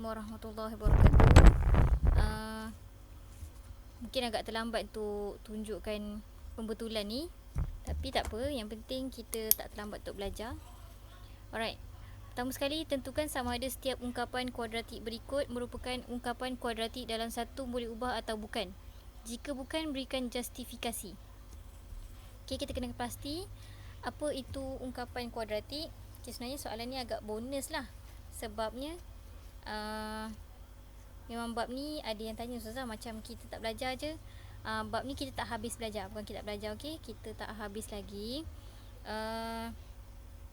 Assalamualaikum warahmatullahi wabarakatuh. Mungkin agak terlambat untuk tunjukkan pembetulan ni, tapi tak apa, yang penting kita tak terlambat untuk belajar. Alright. Pertama sekali, tentukan sama ada setiap ungkapan kuadratik berikut merupakan ungkapan kuadratik dalam satu boleh ubah atau bukan. Jika bukan, berikan justifikasi. Okey, kita kena pasti apa itu ungkapan kuadratik. Okay, sebenarnya soalan ni agak bonus lah. Sebabnya memang bab ni ada yang tanya, Ustazah, macam kita tak belajar je. Bab ni kita tak habis belajar. Bukan kita tak belajar, okey, kita tak habis lagi.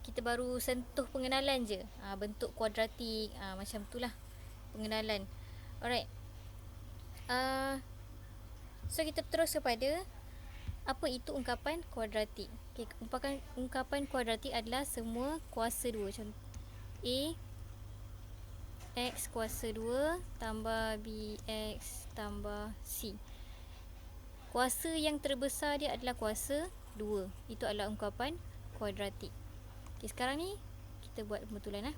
Kita baru sentuh pengenalan je, bentuk kuadratik, macam tu lah pengenalan. Alright. So kita terus kepada apa itu ungkapan kuadratik. Okay, ungkapan kuadratik adalah semua kuasa 2. Contoh A X kuasa 2 tambah BX tambah C. Kuasa yang terbesar dia adalah kuasa 2. Itu adalah ungkapan kuadratik. Okay, sekarang ni kita buat pembetulan .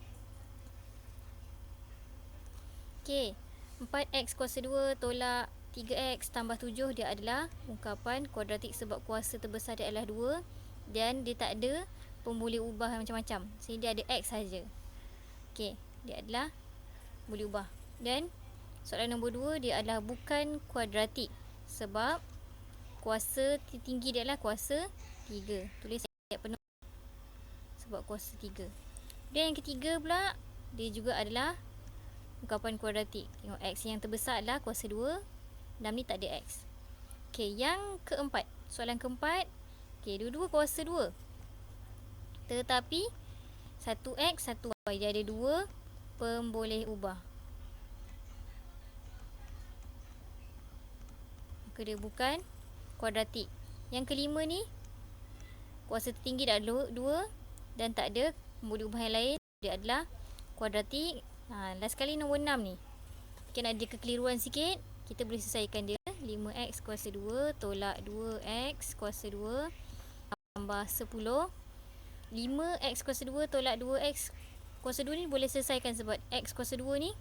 Okay, 4X kuasa 2 tolak 3X tambah 7, dia adalah ungkapan kuadratik sebab kuasa terbesar dia adalah 2 dan dia tak ada pemboleh ubah macam-macam. Sehingga dia ada X saja. Okay, dia adalah boleh ubah. Dan soalan nombor 2, dia adalah bukan kuadratik sebab kuasa tertinggi dia adalah kuasa 3. Tulis ayat penuh sebab kuasa 3. Dan yang ketiga pula, dia juga adalah ungkapan kuadratik. Tengok, X yang terbesar adalah kuasa 2. 6 ni tak ada X. Okay, yang keempat, soalan keempat, okay, dua-dua kuasa 2 tetapi 1X 1Y, dia ada 2 pemboleh ubah. Maka dia bukan kuadratik. Yang kelima ni, kuasa tertinggi dah ada 2 dan tak ada pemboleh ubah yang lain, dia adalah kuadratik. Last kali nombor 6 ni, mungkin ada kekeliruan sikit, kita boleh selesaikan dia. 5X kuasa 2 tolak 2X kuasa 2 tambah 10. 5X kuasa 2 tolak 2X kuasa 2 ni boleh selesaikan sebab X kuasa 2 ni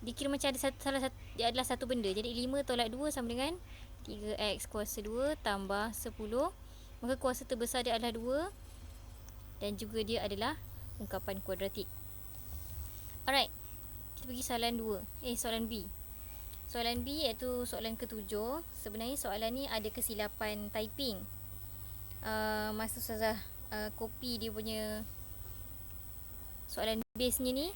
dikira macam ada salah satu, dia adalah satu benda. Jadi 5 tolak 2 sama dengan 3X kuasa 2 tambah 10. Maka kuasa terbesar dia adalah 2 dan juga dia adalah ungkapan kuadratik. Alright, kita pergi soalan 2. Soalan B. Soalan B iaitu soalan ke-7. Sebenarnya soalan ni ada kesilapan typing. Masa Ustazah copy dia punya soalan base nya ni,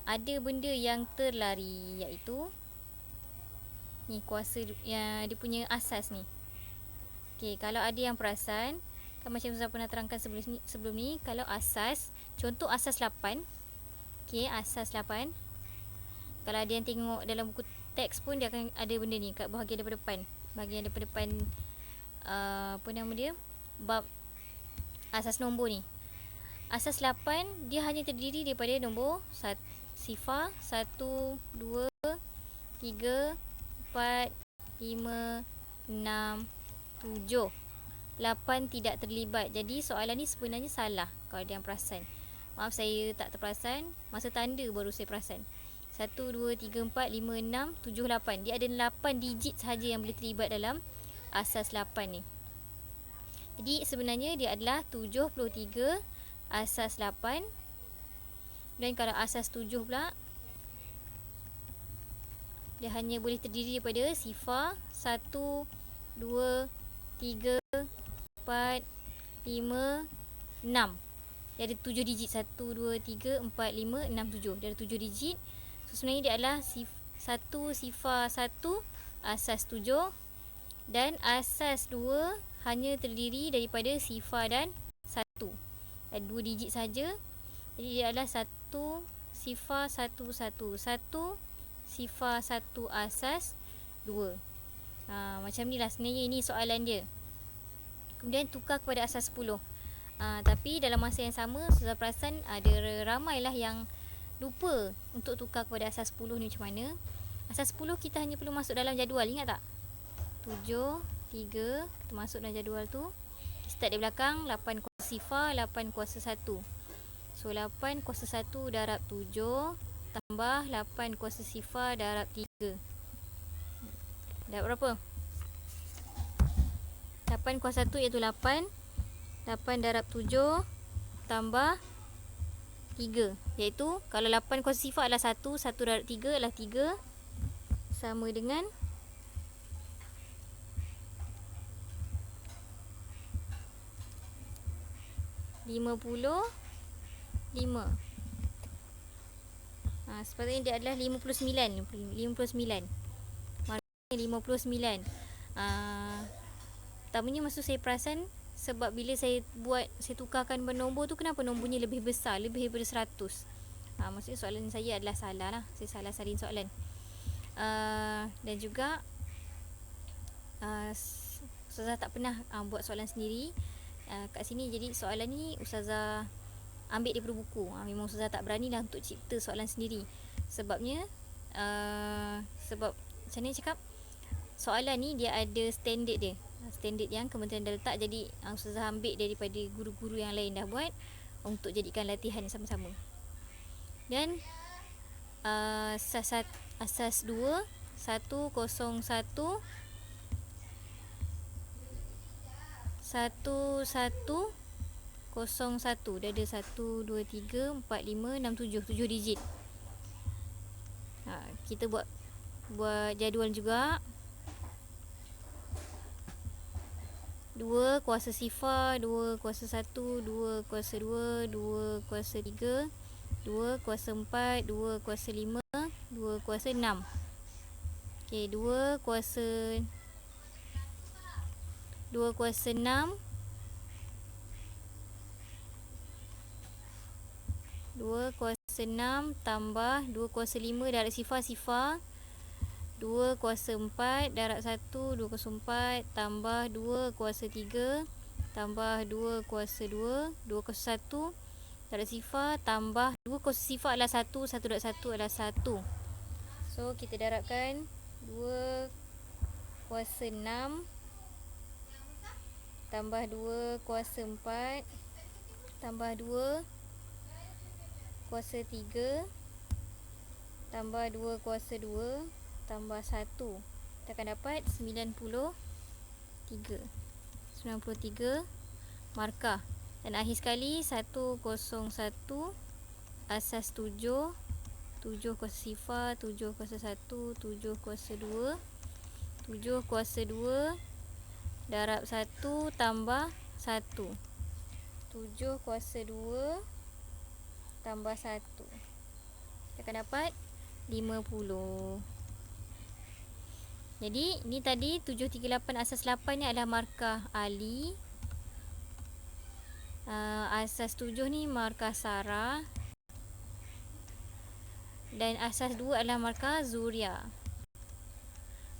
ada benda yang terlari, iaitu ni kuasa yang dia punya asas ni. Okay, kalau ada yang perasan, kan macam Ustazah pernah terangkan sebelum ni, kalau asas, contoh asas 8. Okay, asas 8. Kalau ada yang tengok dalam buku teks pun, dia akan ada benda ni kat bahagian depan. Bahagian depan apa nama dia, bab asas nombor ni. Asas 8 dia hanya terdiri daripada nombor sifar 1, 2, 3, 4, 5, 6, 7. 8 tidak terlibat. Jadi soalan ni sebenarnya salah kalau ada yang perasan. Maaf, saya tak terperasan. Masa tanda baru saya perasan. 1, 2, 3, 4, 5, 6, 7, 8. Dia ada 8 digit sahaja yang boleh terlibat dalam asas 8 ni. Jadi sebenarnya dia adalah 73 asas 8. Dan kalau asas 7 pula, dia hanya boleh terdiri daripada sifar 1, 2, 3, 4, 5, 6. Dia ada 7 digit. 1, 2, 3, 4, 5, 6, 7. Dia ada 7 digit. So sebenarnya dia adalah 1 sifar 1 asas 7. Dan asas 2 hanya terdiri daripada sifar dan 1. Ada 2 digit saja. Jadi dia adalah 1 sifar 1 1. 1 sifar 1 asas 2. Macam ni lah sebenarnya ini soalan dia. Kemudian tukar kepada asas 10. Tapi dalam masa yang sama, Ustazah perasan ada ramailah yang lupa untuk tukar kepada asas 10 ni macam mana. Asas 10 kita hanya perlu masuk dalam jadual, ingat tak? 7, 3, kita masuk dalam jadual tu. Kita start di belakang, 8 kuasa sifar, 8 kuasa 1. So 8 kuasa 1 darab 7 tambah 8 kuasa sifar darab 3. Dapat berapa? 8 kuasa 1 iaitu 8. 8 darab 7 tambah 3, iaitu kalau 8 kuasa sifar adalah 1, 1 darab 3 adalah 3, sama dengan 55. Sepatutnya dia adalah 59. 59. Maknanya 59. Pertamanya masa saya perasan, sebab bila saya tukarkan nombor tu, kenapa nombornya lebih besar, lebih daripada 100. Maksudnya soalan saya adalah salah lah. Saya salah salin soalan. Dan juga Ustazah tak pernah buat soalan sendiri kat sini. Jadi soalan ni Ustazah ambil daripada buku. Memang Ustazah tak berani lah untuk cipta soalan sendiri. Sebabnya sebab macam mana cakap, soalan ni dia ada standard dia, standard yang kementerian dah letak. Jadi Ustazah ambil daripada guru-guru yang lain dah buat untuk jadikan latihan sama-sama. Dan asas 2 101 1101. Dia ada 1 2 3 4 5 6 7 7 digit. Kita buat jadual juga. 2 kuasa sifar, 2 kuasa 1, 2 kuasa 2, 2 kuasa 3, 2 kuasa 4, 2 kuasa 5, 2 kuasa 6. Okey, 2 kuasa 6, 2 kuasa 6 tambah 2 kuasa 5 darab sifar 2 kuasa 4 darab 1, 2 kuasa 4 tambah 2 kuasa 3 tambah 2 kuasa 2, 2 kuasa 1 darab sifar tambah 2 kuasa sifar adalah 1, 1 darab 1 adalah 1. So kita darabkan 2 kuasa 6 tambah 2 kuasa 4 tambah 2 kuasa 3 tambah 2 kuasa 2 tambah 1. Kita akan dapat 93. 93 markah. Dan akhir sekali 101 asas 7 kuasa sifar, 7 kuasa 1, 7 kuasa 2, 7 kuasa 2 darab 1 tambah 1, 7 kuasa 2 tambah 1. Kita akan dapat 50. Jadi ni tadi 738 asas 8 ni adalah markah Ali. Asas 7 ni markah Sarah. Dan asas 2 adalah markah Zuria.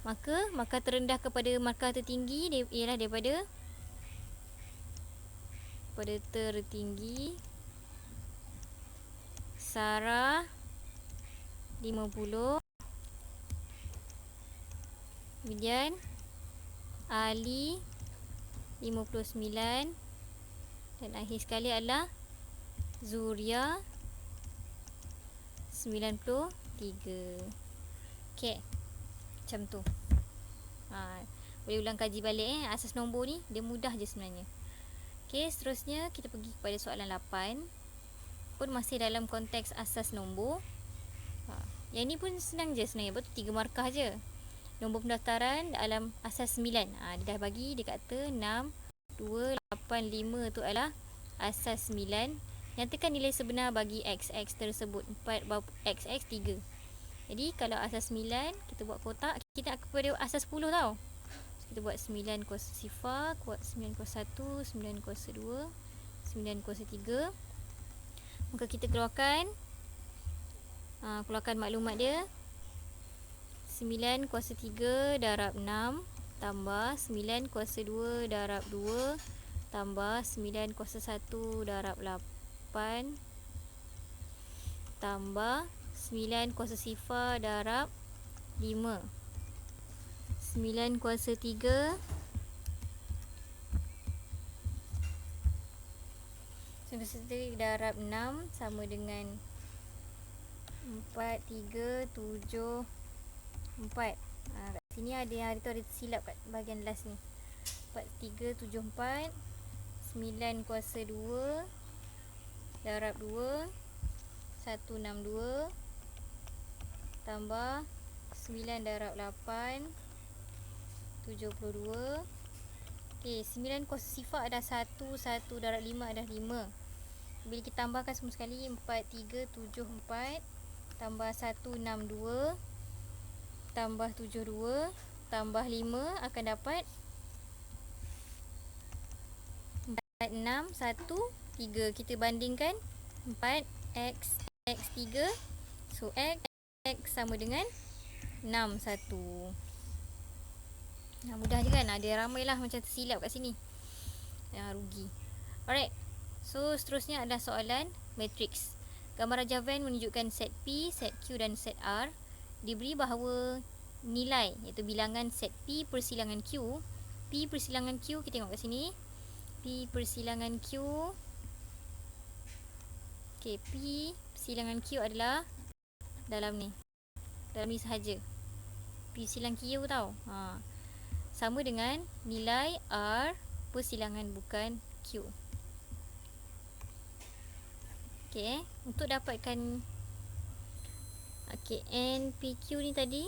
Maka markah terendah kepada markah tertinggi ialah daripada tertinggi Sarah 50, kemudian Ali 59, dan akhir sekali adalah Zuria 93. Okey, macam tu. Boleh ulang kaji balik asas nombor ni, dia mudah je sebenarnya. Okey, seterusnya kita pergi kepada soalan 8, pun masih dalam konteks asas nombor. Yang ni pun senang je sebenarnya, betul 3 markah je. Nombor pendaftaran dalam asas 9. Dia dah bagi, dia kata 6, 2, 8, 5 tu adalah asas 9. Nyatakan nilai sebenar bagi XX tersebut. 4 XX 3. Jadi kalau asas 9 kita buat kotak, kita akan kepada asas 10 tau. Kita buat 9 kuasa sifar, 9 kuasa 1, 9 kuasa 2, 9 kuasa 3. Maka kita keluarkan maklumat dia. 9 kuasa 3 darab 6 tambah 9 kuasa 2 darab 2 tambah 9 kuasa 1 darab 8 tambah 9 kuasa sifar darab 5. 9 kuasa 3 darab 6 sama dengan 4, 3, 7, 4. Kat sini ada yang hari tu ada silap kat bahagian last ni. 4, 3, 7, 4. 9 kuasa 2 darab 2 162 tambah 9 darab 8 72. Okey, 9 kuasa sifar ada 1, 1 darab 5 ada 5. Bila kita tambahkan semua sekali, 4, 3, 7, 4 tambah 162 tambah 72 tambah 5 akan dapat 4, 6, 1, 3. Kita bandingkan 4 X 3. So X sama dengan 6, 1. Mudah je kan? Ada ramai lah macam tersilap kat sini. Rugi. Alright. So seterusnya adalah soalan matrix. Gambar rajah Venn menunjukkan set P, set Q dan set R. Diberi bahawa nilai, iaitu bilangan set P persilangan Q. P persilangan Q, kita tengok kat sini. P persilangan Q. Okay, P persilangan Q adalah dalam ni. Dalam ni sahaja. P silang Q tau. Sama dengan nilai R persilangan bukan Q. Okay, untuk dapatkan NPQ ni tadi,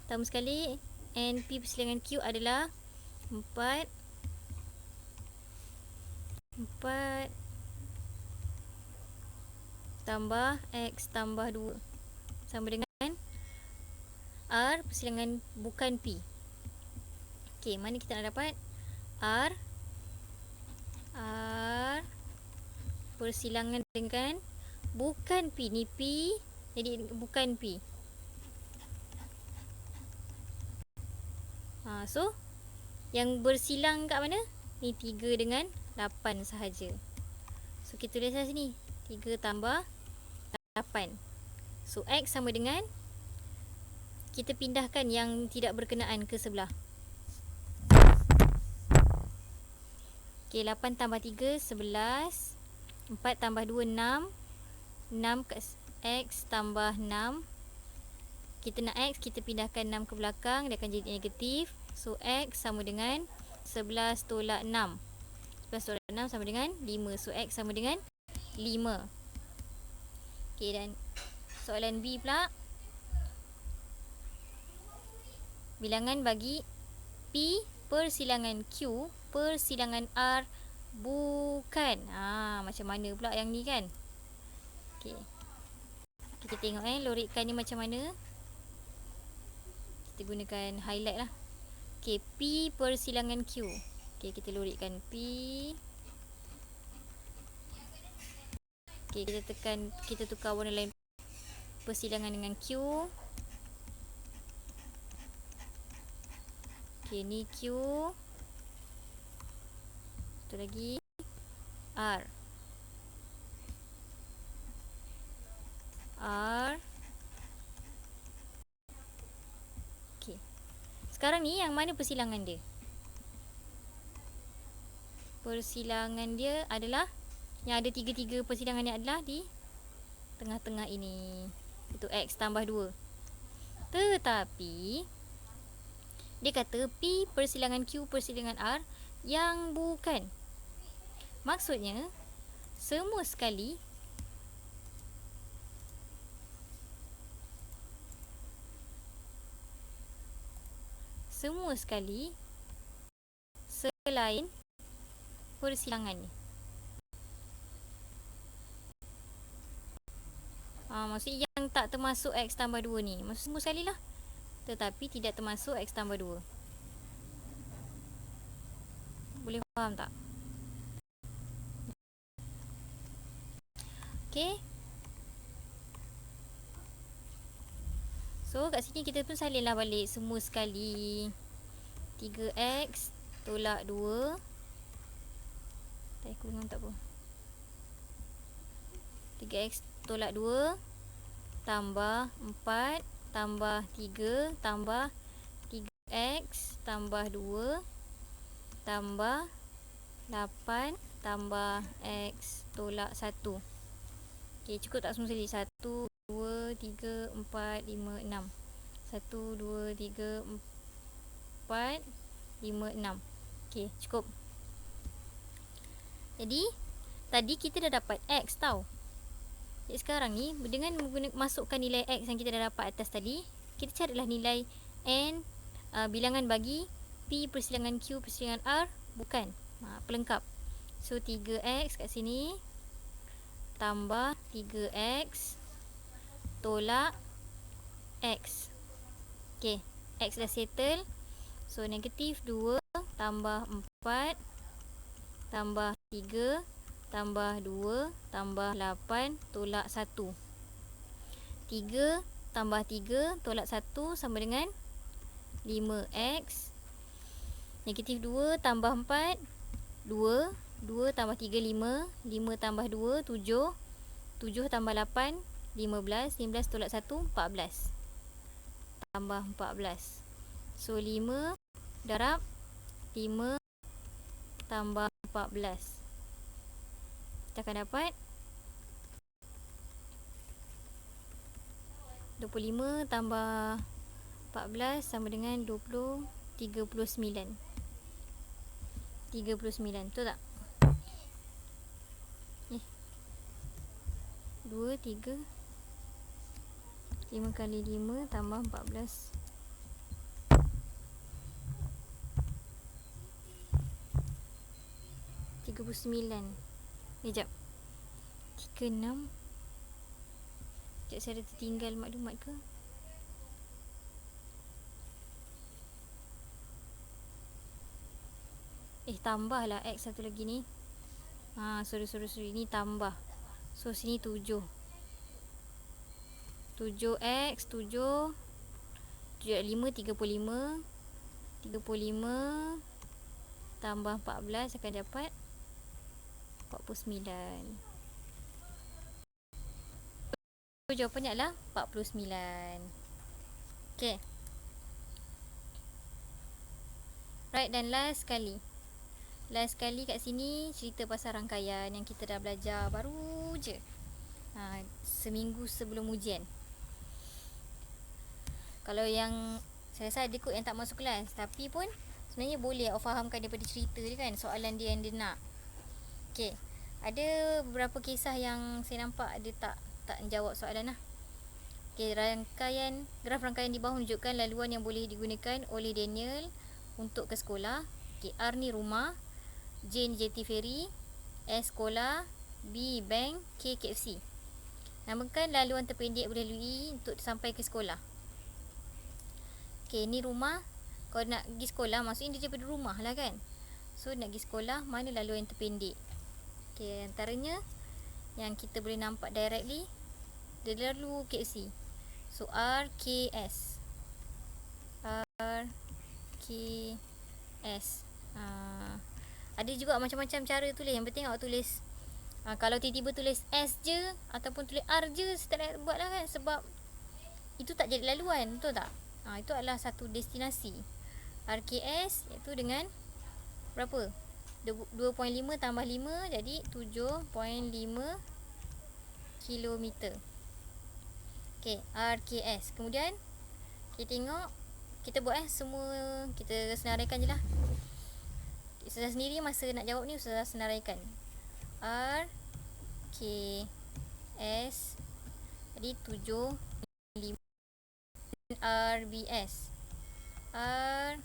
pertama sekali NP persilangan Q adalah 4 tambah X tambah 2 sama dengan R persilangan bukan P. Okay, mana kita nak dapat R persilangan dengan bukan P. Ni P, jadi bukan P. So yang bersilang kat mana? Ni 3 dengan 8 sahaja. So kita tulis kat sini 3 tambah 8. So X sama dengan, kita pindahkan yang tidak berkenaan ke sebelah. Okay, 8 tambah 3 11. 4 tambah 2 6. 6 kat X tambah 6. Kita nak X, kita pindahkan 6 ke belakang, dia akan jadi negatif. So X sama dengan 11 tolak 6. 11 tolak 6 sama dengan 5. So X sama dengan 5. Okay, dan soalan B pula. Bilangan bagi P persilangan Q persilangan R bukan. Macam mana pula yang ni kan? Okay, kita tengok lorikan ni macam mana. Kita gunakan highlight lah. Okay, P persilangan Q. Okay, kita lorikan P. Okay, kita tekan, kita tukar warna lain persilangan dengan Q. Okay, ni Q. Satu lagi R. Okay, sekarang ni yang mana persilangan dia? Persilangan dia adalah, yang ada 3 persilangan ni adalah di tengah-tengah ini. Itu X tambah 2. Tetapi dia kata P persilangan Q persilangan R yang bukan. Maksudnya semua sekali selain persilangan ni. Maksudnya yang tak termasuk X tambah 2 ni, maksud semua sekali lah, tetapi tidak termasuk X tambah 2. Boleh faham tak? Okay. So kat sini kita pun salinlah balik semua sekali. 3X tolak 2. Aku tak apa. 3X tolak 2 tambah 4 tambah 3 tambah 3X tambah 2 tambah 8 tambah X tolak 1. Okay, cukup tak semua sekali? 1, 2, 3, 4, 5, 6. 1, 2, 3, 4, 5, 6. Okay, cukup. Jadi tadi kita dah dapat X tau. Jadi sekarang ni dengan masukkan nilai X yang kita dah dapat atas tadi, kita carilah nilai N, bilangan bagi P persilangan Q persilangan R. Bukan, pelengkap. So 3X kat sini tambah 3X tolak X. Okay, X dah settle. So negatif 2 tambah 4 tambah 3 tambah 2 tambah 8 tolak 1. 3 tambah 3 tolak 1 sama dengan 5x. Negatif 2 tambah 4 2. 2 tambah 3 5. 5 tambah 2 7. 7 tambah 8 15. 15 tolak 1 14. Tambah 14. So 5 darab 5 tambah 14. Kita akan dapat 25 tambah 14 sama dengan 20, 39. 39, betul tak? 2, 3 5 kali 5 tambah 14 39. Sekejap, 36. Sekejap, saya ada tertinggal maklumat ke? Tambahlah X satu lagi ni. Sorry. Ni tambah. So sini 7. 7X 7 7 5 35. 35 tambah 14 akan dapat 49. So jawapannya adalah 49. Okay. Right, dan last sekali. Last sekali kat sini cerita pasal rangkaian yang kita dah belajar baru je. Seminggu sebelum ujian. Kalau yang saya rasa ada kot yang tak masuk kelas, tapi pun sebenarnya boleh awak fahamkan daripada cerita dia kan, soalan dia yang dia nak. Okay, ada beberapa kisah yang saya nampak dia tak menjawab soalan lah. Okay, graf rangkaian di bawah menunjukkan laluan yang boleh digunakan oleh Daniel untuk ke sekolah. Okay, R ni rumah, J ni jeti feri, S sekolah, B bank, K KFC. Namakan laluan terpendek boleh lalui untuk sampai ke sekolah. Okay, ni rumah. Kalau nak pergi sekolah, maksudnya dia daripada rumah lah kan. So nak pergi sekolah, mana laluan yang terpendek? Okay, antaranya yang kita boleh nampak directly, dia lalu KFC. So RKS. RKS. Ada juga macam-macam cara tulis. Yang penting awak tulis. Kalau tiba-tiba tulis S je ataupun tulis R je, saya tak nak buat lah kan. Sebab itu tak jadi laluan, betul tak? Itu adalah satu destinasi. RKS iaitu dengan berapa? 2.5 tambah 5 jadi 7.5 kilometer. Okay, RKS. Kemudian kita tengok, kita buat semua, kita senaraikan je lah. Ustazah sendiri masa nak jawab ni Ustazah senaraikan. RKS jadi 7.5. RBS. RBS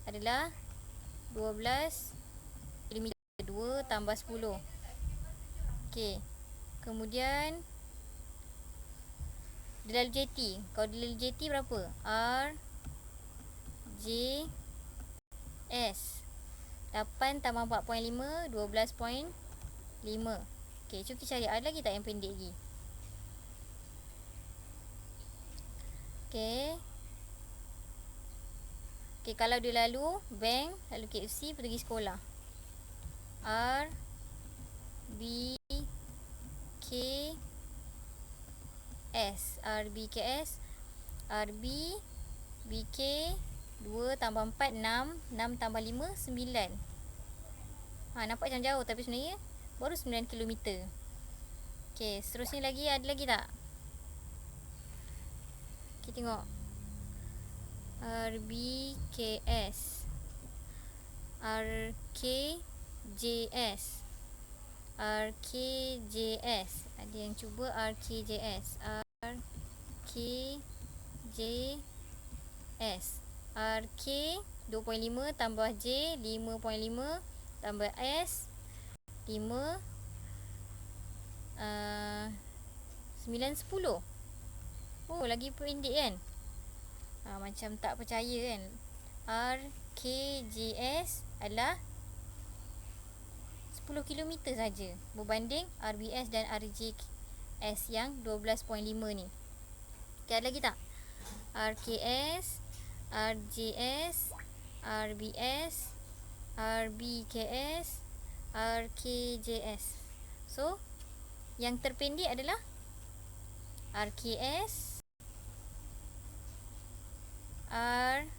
adalah 12 km. 2 tambah 10. Okey. Kemudian dia lalu JT. Kalau dia lalu JT berapa? RJS 8 tambah 4.5 12.5. Okey, cuba kita cari ada lagi tak yang pendek lagi? Okey, kalau dia lalu bank, lalu KFC, pergi sekolah. R B K S. RBKS. RB BK 2 tambah 4 6. 6 tambah 5 9. Nampak macam jauh, tapi sebenarnya baru 9 km. Okey, seterusnya lagi ada lagi tak? Kita tengok. RBKS, RKJS, RKJS. Ada yang cuba RKJS. RKJS. RK 2.5 tambah J 5.5 tambah S 5 9 10. Oh, lagi pendek kan? Macam tak percaya kan. RKJS adalah 10 km saja berbanding RBS dan RJS yang 12.5 ni. Okay, ada lagi tak? RKS, RJS, RBS, RBKS, RKJS. So, yang terpendek adalah RKS, RBKS,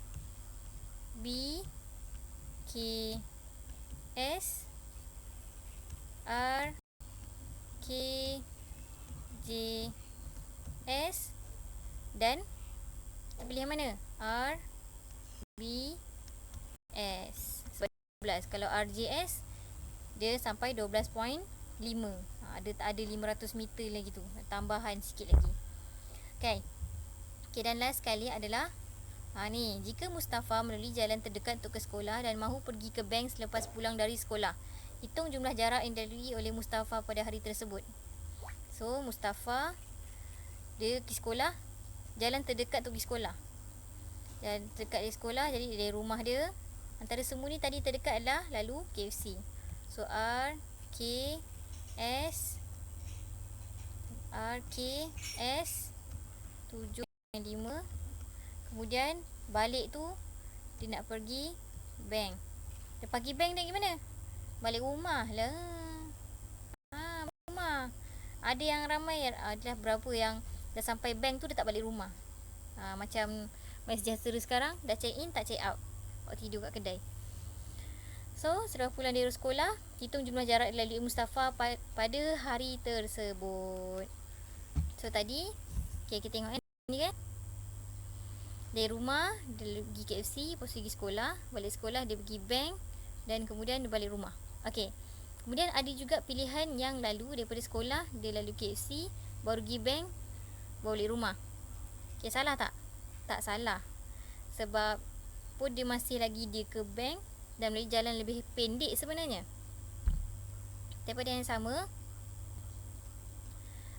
RKJS dan pilih yang mana? RBS. 12. Kalau RJS dia sampai 12.5. Ada 500 meter lagi tu, tambahan sikit lagi. Okay, dan last sekali adalah ni, jika Mustafa melalui jalan terdekat untuk ke sekolah dan mahu pergi ke bank selepas pulang dari sekolah, hitung jumlah jarak yang dilalui oleh Mustafa pada hari tersebut. So, Mustafa dia pergi sekolah, jalan terdekat untuk pergi sekolah. Jalan terdekat dari sekolah, jadi dari rumah dia, antara semua ni tadi terdekat adalah lalu KFC. So, RKS 7.5. Kemudian balik tu dia nak pergi bank. Dia pergi bank dia pergi mana? Balik rumah lah. Rumah. Ada yang ramai, adalah berapa yang dah sampai bank tu dia tak balik rumah. Macam MySejahtera sekarang, dah check in tak check out, waktu tidur kat kedai. So, setelah pulang dari sekolah, hitung jumlah jarak dilalui Mustafa pada hari tersebut. So, tadi kita tengok ni kan. Dari rumah dia pergi KFC, lepas pergi sekolah, balik sekolah dia pergi bank, dan kemudian dia balik rumah. Okey. Kemudian ada juga pilihan yang lalu daripada sekolah, dia lalu KFC, baru pergi bank, baru balik rumah. Okey, salah tak? Tak salah. Sebab pun dia masih lagi dia ke bank dan melalui jalan lebih pendek sebenarnya. Daripada yang sama,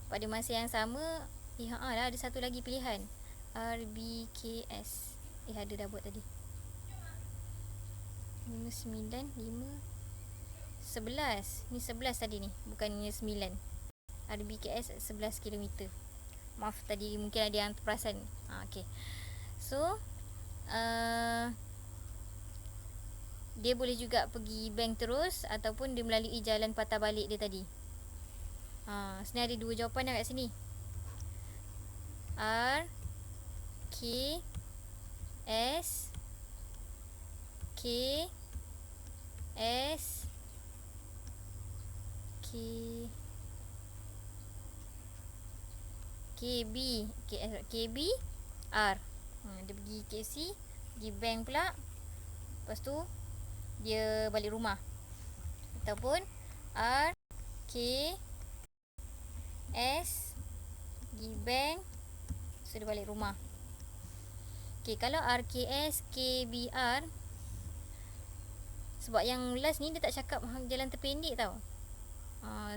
pada masa yang sama, lah ada satu lagi pilihan. RBKS. Ada dah buat tadi. 5, 9, 5, 11. Ni 11 tadi ni, bukannya 9. RBKS 11 km. Maaf tadi mungkin ada yang terperasan. Okay. So, dia boleh juga pergi bank terus ataupun dia melalui jalan patah balik dia tadi. Sini ada dua jawapan dah kat sini. R K S K S K KB KB R. Dia pergi KFC, pergi bank pula, lepas tu dia balik rumah. Ataupun R K S pergi bank, so dia balik rumah. Okay, kalau RKS KBR, sebab yang last ni dia tak cakap jalan terpendek tau.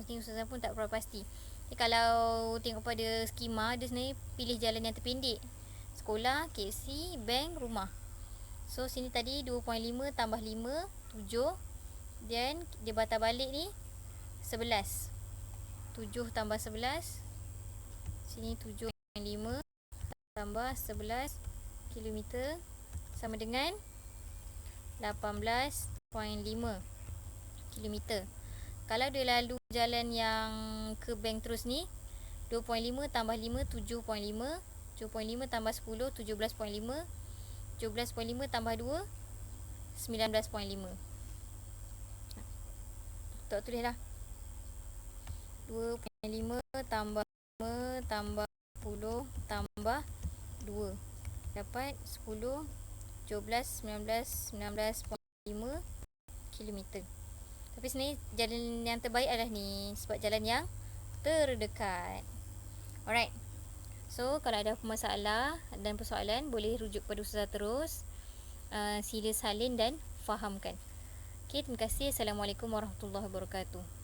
Ni Ustazah pun tak berapa pasti. Kalau tengok pada skema, dia sebenarnya pilih jalan yang terpendek. Sekolah, KFC, bank, rumah. So, sini tadi 2.5 tambah 5, 7. Dan dia batal balik ni 11. 7 tambah 11. Sini 7.5 tambah 11 km sama dengan 18.5 km. Kalau dia lalu jalan yang ke bank terus ni, 2.5 tambah 5, 7.5. 7.5 tambah 10, 17.5. 17.5 tambah 2, 19.5. Tak tulis lah 2.5 5 tambah 5 tambah 10 tambah 2 dapat 10, 17, 19, 19.5 kilometer. Tapi sebenarnya jalan yang terbaik adalah ni, sebab jalan yang terdekat. Alright. So, kalau ada masalah dan persoalan, boleh rujuk pada Ustazah terus. Sila salin dan fahamkan. Okay, terima kasih. Assalamualaikum warahmatullahi wabarakatuh.